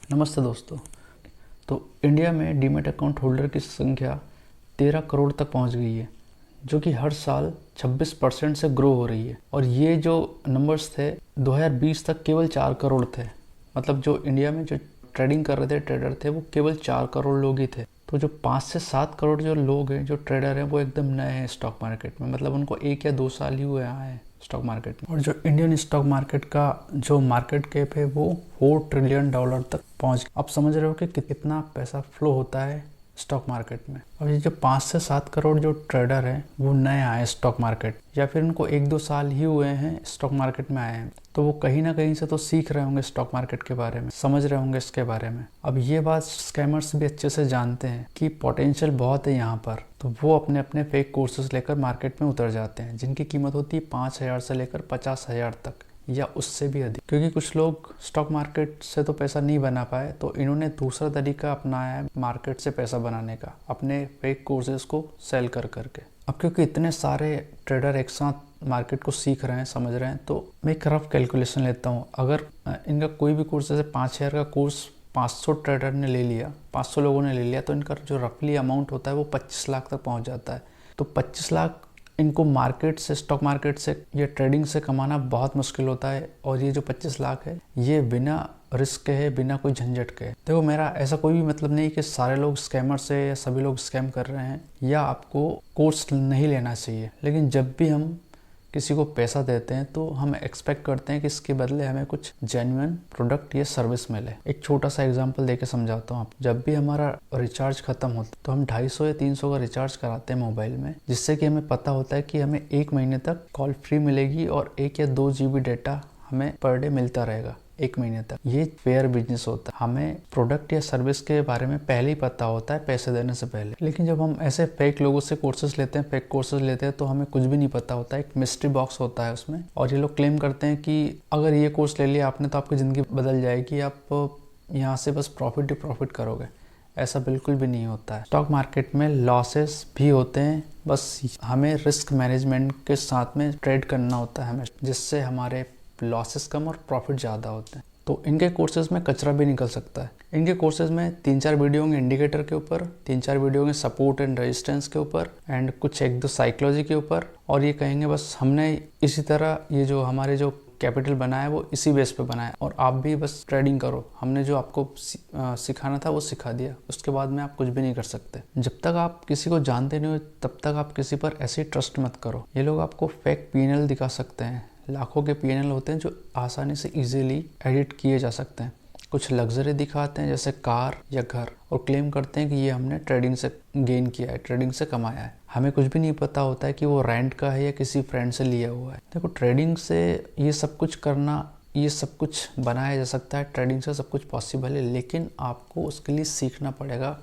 नमस्ते दोस्तों। तो इंडिया में डीमैट अकाउंट होल्डर की संख्या 13 करोड़ तक पहुंच गई है, जो कि हर साल 26% से ग्रो हो रही है। और ये जो नंबर्स थे 2020 तक केवल 4 करोड़ थे। मतलब जो इंडिया में जो ट्रेडिंग कर रहे थे ट्रेडर थे वो केवल 4 करोड़ लोग ही थे। तो जो 5 से 7 करोड़ जो लोग हैं जो ट्रेडर हैं वो एकदम नए हैं स्टॉक मार्केट में। मतलब उनको 1 या 2 साल ही हुए आए हैं स्टॉक मार्केट में। और जो इंडियन स्टॉक मार्केट का जो मार्केट कैप है वो $4 ट्रिलियन तक पहुंच। आप समझ रहे हो कि कितना पैसा फ्लो होता है स्टॉक मार्केट में। अब ये जो 5 से 7 करोड़ जो ट्रेडर हैं वो नए आए स्टॉक मार्केट, या फिर उनको 1-2 साल ही हुए हैं स्टॉक मार्केट में आए हैं, तो वो कहीं ना कहीं से तो सीख रहे होंगे स्टॉक मार्केट के बारे में, समझ रहे होंगे इसके बारे में। अब ये बात स्कैमर्स भी अच्छे से जानते हैं कि पोटेंशियल बहुत है यहाँ पर, तो वो अपने अपने फेक कोर्सेज लेकर मार्केट में उतर जाते हैं, जिनकी कीमत होती है 5,000 से लेकर 50,000 तक या उससे भी अधिक। क्योंकि कुछ लोग स्टॉक मार्केट से तो पैसा नहीं बना पाए, तो इन्होंने दूसरा तरीका अपनाया है मार्केट से पैसा बनाने का, अपने फेक कोर्सेज को सेल कर करके। अब क्योंकि इतने सारे ट्रेडर एक साथ मार्केट को सीख रहे हैं, समझ रहे हैं, तो मैं एक रफ कैलकुलेशन लेता हूँ। अगर इनका कोई भी कोर्स, जैसे 5,000 का कोर्स 500 ट्रेडर ने ले लिया, 500 लोगों ने ले लिया, तो इनका जो रफली अमाउंट होता है वो 25 लाख तक पहुँच जाता है। तो 25 लाख इनको मार्केट से, स्टॉक मार्केट से या ट्रेडिंग से कमाना बहुत मुश्किल होता है। और ये जो 25 लाख है ये बिना रिस्क के है, बिना कोई झंझट के। देखो, मेरा ऐसा कोई भी मतलब नहीं कि सारे लोग स्कैमर से या सभी लोग स्कैम कर रहे हैं या आपको कोर्स नहीं लेना चाहिए। लेकिन जब भी हम किसी को पैसा देते हैं तो हम एक्सपेक्ट करते हैं कि इसके बदले हमें कुछ जेन्युइन प्रोडक्ट या सर्विस मिले। एक छोटा सा एग्जांपल देके समझाता हूँ आप। जब भी हमारा रिचार्ज खत्म होता है तो हम 250 या 300 का रिचार्ज कराते हैं मोबाइल में, जिससे कि हमें पता होता है कि हमें 1 महीने तक कॉल फ्री मिलेगी और 1 या 2 GB डेटा हमें पर डे मिलता रहेगा 1 महीने तक। ये फेयर बिजनेस होता है। हमें प्रोडक्ट या सर्विस के बारे में पहले ही पता होता है पैसे देने से पहले। लेकिन जब हम ऐसे फेक लोगों से कोर्सेज लेते हैं, फेक कोर्सेज लेते हैं, तो हमें कुछ भी नहीं पता होता है। एक मिस्ट्री बॉक्स होता है उसमें, और ये लोग क्लेम करते हैं कि अगर ये कोर्स ले लिया आपने तो आपकी ज़िंदगी बदल जाएगी, आप यहाँ से बस प्रॉफिट ही प्रॉफिट करोगे। ऐसा बिल्कुल भी नहीं होता है। स्टॉक मार्केट में लॉसेस भी होते हैं, बस हमें रिस्क मैनेजमेंट के साथ में ट्रेड करना होता है हमें, जिससे हमारे लॉसेस कम और प्रॉफिट ज़्यादा होते हैं। तो इनके कोर्सेज में कचरा भी निकल सकता है। इनके कोर्सेज में 3-4 वीडियो होंगे इंडिकेटर के ऊपर, 3-4 वीडियो होंगे सपोर्ट एंड रेजिस्टेंस के ऊपर, एंड कुछ 1-2 साइकोलॉजी के ऊपर। और ये कहेंगे बस हमने इसी तरह ये जो हमारे जो कैपिटल बनाया है वो इसी बेस पे बनाया और आप भी बस ट्रेडिंग करो, हमने जो आपको सिखाना था वो सिखा दिया, उसके बाद में आप कुछ भी नहीं कर सकते। जब तक आप किसी को जानते नहीं हो तब तक आप किसी पर ऐसे ट्रस्ट मत करो। ये लोग आपको फेक P&L दिखा सकते हैं, लाखों के P&L होते हैं जो आसानी से इजीली एडिट किए जा सकते हैं। कुछ लग्जरी दिखाते हैं जैसे कार या घर, और क्लेम करते हैं कि ये हमने ट्रेडिंग से गेन किया है, ट्रेडिंग से कमाया है। हमें कुछ भी नहीं पता होता है कि वो रेंट का है या किसी फ्रेंड से लिया हुआ है। देखो, ट्रेडिंग से ये सब कुछ करना, ये सब कुछ बनाया जा सकता है, ट्रेडिंग से सब कुछ पॉसिबल है, लेकिन आपको उसके लिए सीखना पड़ेगा,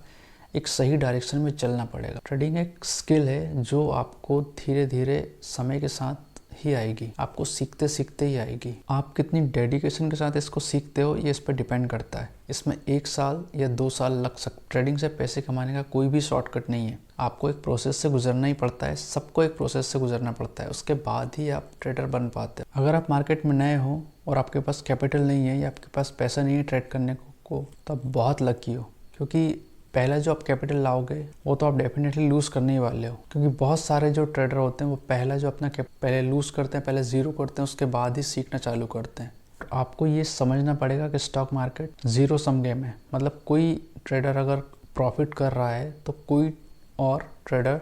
एक सही डायरेक्शन में चलना पड़ेगा। ट्रेडिंग एक स्किल है जो आपको धीरे धीरे समय के साथ ही आएगी, आपको सीखते सीखते ही आएगी। आप कितनी डेडिकेशन के साथ इसको सीखते हो ये इस पर डिपेंड करता है। इसमें 1 साल या 2 साल लग सकते। ट्रेडिंग से पैसे कमाने का कोई भी शॉर्टकट नहीं है, आपको एक प्रोसेस से गुजरना ही पड़ता है। सबको एक प्रोसेस से गुजरना पड़ता है, उसके बाद ही आप ट्रेडर बन पाते हो। अगर आप मार्केट में नए हो और आपके पास कैपिटल नहीं है या आपके पास पैसा नहीं है ट्रेड करने को, तो आप बहुत लकी हो, क्योंकि पहला जो आप कैपिटल लाओगे वो तो आप डेफिनेटली लूज़ करने ही वाले हो। क्योंकि बहुत सारे जो ट्रेडर होते हैं वो पहला जो अपना पहले लूज़ करते हैं, पहले ज़ीरो करते हैं, उसके बाद ही सीखना चालू करते हैं। आपको ये समझना पड़ेगा कि स्टॉक मार्केट ज़ीरो सम गेम है। मतलब कोई ट्रेडर अगर प्रॉफिट कर रहा है तो कोई और ट्रेडर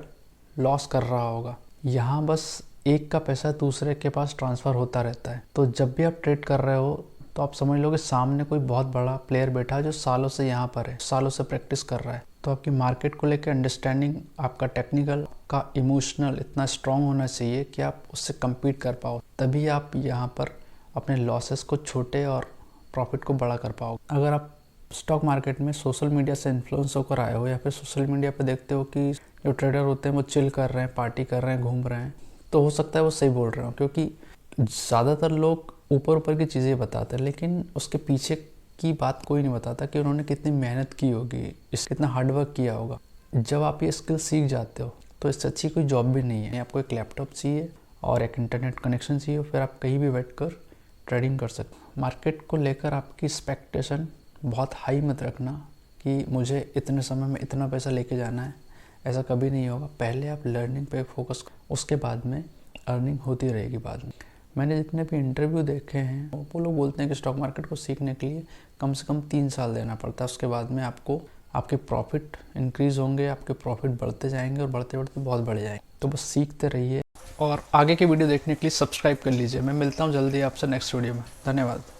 लॉस कर रहा होगा। यहाँ बस एक का पैसा दूसरे के पास ट्रांसफ़र होता रहता है। तो जब भी आप ट्रेड कर रहे हो तो आप समझ लो कि सामने कोई बहुत बड़ा प्लेयर बैठा है जो सालों से यहाँ पर है, सालों से प्रैक्टिस कर रहा है। तो आपकी मार्केट को लेकर अंडरस्टैंडिंग, आपका टेक्निकल का इमोशनल इतना स्ट्रांग होना चाहिए कि आप उससे कम्पीट कर पाओ, तभी आप यहाँ पर अपने लॉसेस को छोटे और प्रॉफिट को बड़ा कर पाओगे। अगर आप स्टॉक मार्केट में सोशल मीडिया से इन्फ्लुएंस होकर आए हो या फिर सोशल मीडिया पर देखते हो कि जो ट्रेडर होते हैं वो चिल कर रहे हैं, पार्टी कर रहे हैं, घूम रहे हैं, तो हो सकता है वो सही बोल रहे हो। क्योंकि ज़्यादातर लोग ऊपर ऊपर की चीज़ें बताते हैं, लेकिन उसके पीछे की बात कोई नहीं बताता कि उन्होंने कितनी मेहनत की होगी, कितना हार्डवर्क किया होगा। जब आप ये स्किल सीख जाते हो तो इससे अच्छी कोई जॉब भी नहीं है। आपको एक लैपटॉप चाहिए और एक इंटरनेट कनेक्शन चाहिए, फिर आप कहीं भी बैठकर ट्रेडिंग कर सकते हो। मार्केट को लेकर आपकी एक्सपेक्टेशन बहुत हाई मत रखना कि मुझे इतने समय में इतना पैसा लेके जाना है, ऐसा कभी नहीं होगा। पहले आप लर्निंग पे फोकस, उसके बाद में अर्निंग होती रहेगी बाद में। मैंने जितने भी इंटरव्यू देखे हैं वो लोग बोलते हैं कि स्टॉक मार्केट को सीखने के लिए कम से कम 3 साल देना पड़ता है, उसके बाद में आपको आपके प्रॉफिट इंक्रीज़ होंगे, आपके प्रॉफिट बढ़ते जाएंगे और बढ़ते बढ़ते बहुत बढ़ जाएंगे। तो बस सीखते रहिए और आगे के वीडियो देखने के लिए सब्सक्राइब कर लीजिए। मैं मिलता हूँ जल्दी आपसे नेक्स्ट वीडियो में। धन्यवाद।